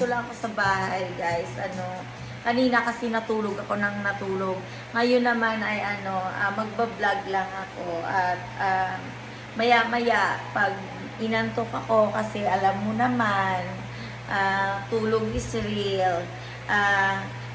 nandito lang ako sa bahay, guys. Kanina kasi natulog ako ng natulog. Ngayon naman ay magba-vlog lang ako. At maya-maya, pag inantok ako, kasi alam mo naman, tulog is real.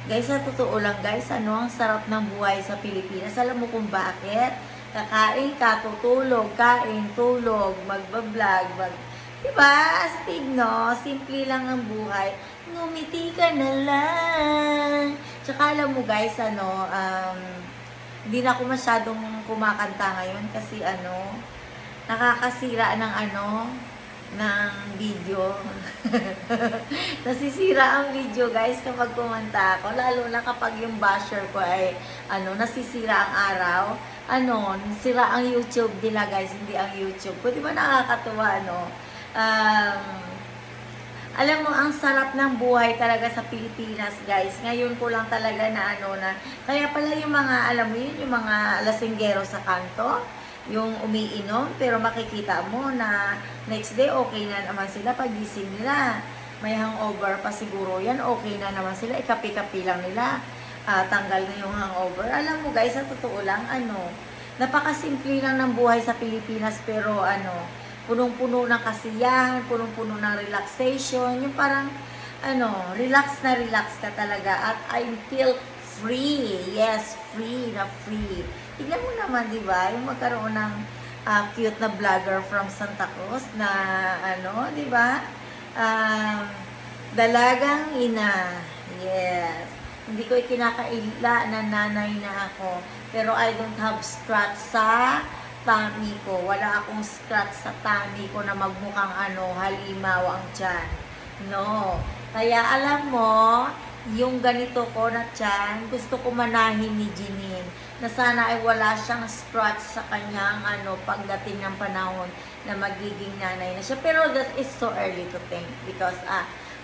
Guys, sa totoo lang guys, ang sarap ng buhay sa Pilipinas. Alam mo kung bakit? Kakain ka, tutulog, kain, tulog, magba-vlog, diba? Astig, no? Simple lang ang buhay. Ngumiti ka na lang. Tsaka alam mo guys, hindi na ako masyadong kumakanta ngayon kasi nakakasira ng video. Nasisira ang video guys kapag kumanta ako, lalo na kapag yung basher ko ay nasisira ang araw. Sira ang YouTube nila guys, hindi ang YouTube ko. Di ba nakakatuwa, alam mo, ang sarap ng buhay talaga sa Pilipinas, guys. Ngayon ko lang talaga kaya pala yung mga, alam mo yun, yung mga lasinggero sa kanto, yung umiinom, pero makikita mo na next day okay na naman sila pagising nila. May hangover pa siguro yan, okay na naman sila, ikapi-kapi lang nila. Tanggal na yung hangover. Alam mo guys, sa totoo lang, napakasimple lang ng buhay sa Pilipinas, pero punong-puno ng kasiyahan, punong-puno ng relaxation, yung parang, relax na relax ka talaga, at I feel free. Yes, free na free. Tignan mo naman, di ba, yung magkaroon ng cute na vlogger from Santa Cruz na, di ba, dalagang ina. Yes. Hindi ko ikinakaila na nanay na ako, pero I don't have scratch sa tummy ko. Wala akong scratch sa tummy ko na magmukhang halimaw ang tiyan. No. Kaya alam mo, yung ganito ko na tiyan, gusto ko manahin ni Jeanine na sana ay wala siyang scratch sa kanyang pagdating ng panahon na magiging nanay na siya. Pero that is so early to think because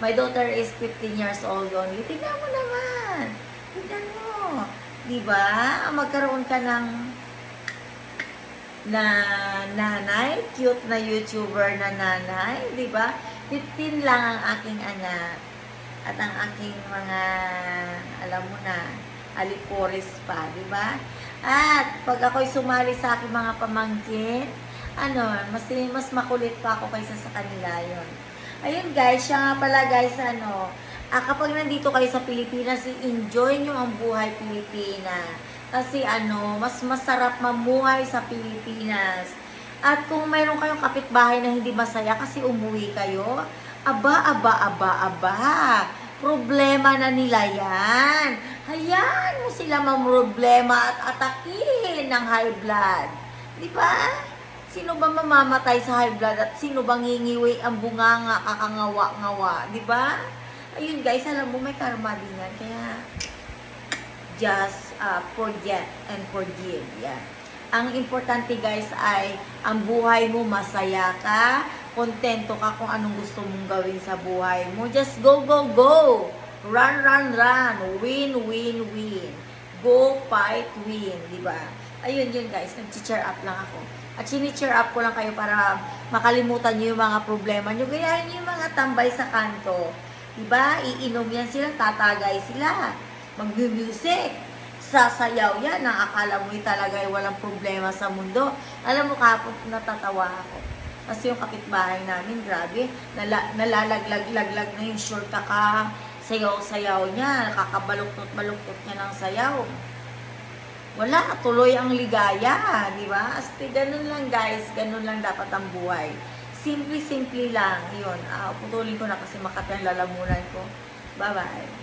my daughter is 15 years old only. Tignan mo naman. Tignan mo. Diba? Magkaroon ka ng nanay, cute na YouTuber na nanay, di ba? 15 lang ang aking anak. At ang aking mga, alam mo na, alipores pa, di ba? At pag ako'y sumali sa aking mga pamangkin, mas makulit pa ako kaysa sa kanila yon. Ayun guys, siya nga pala guys, kapag nandito kayo sa Pilipinas, enjoy nyo ang buhay Pilipinas. Kasi mas masarap mamuhay sa Pilipinas. At kung mayroon kayong kapitbahay na hindi masaya kasi umuwi kayo, aba. Problema na nila yan. Hayaan mo sila mamroblema at atakin ng high blood. Di ba? Sino ba mamamatay sa high blood at sino bang ngingiwi ang bunganga, kakangawa-ngawa? Di ba? Ayun guys, alam mo may karma din yan. Kaya just forget and forgive. Yeah. Ang importante guys ay ang buhay mo masaya ka, kontento ka kung anong gusto mong gawin sa buhay mo. Just go. Run. Win. Go, fight, win. Diba? Ayun yun guys, nag-cheer up lang ako. At sini-cheer up ko lang kayo para makalimutan nyo yung mga problema nyo. Gayahin nyo yung mga tambay sa kanto. Diba? Iinom yan sila, tatagay sila. Mag-music, sasayaw yan, akala mo talaga ay walang problema sa mundo. Alam mo, kapag natatawa ako. Kasi yung kapitbahay namin, grabe, nalalaglag na yung short sayaw-sayaw niya, nakakabaluktot niya ng sayaw. Wala, tuloy ang ligaya, di ba? Ganun lang guys, ganun lang dapat ang buhay. Simple lang, yun. Putulin ko na kasi makati ang lalamunan ko. Bye-bye.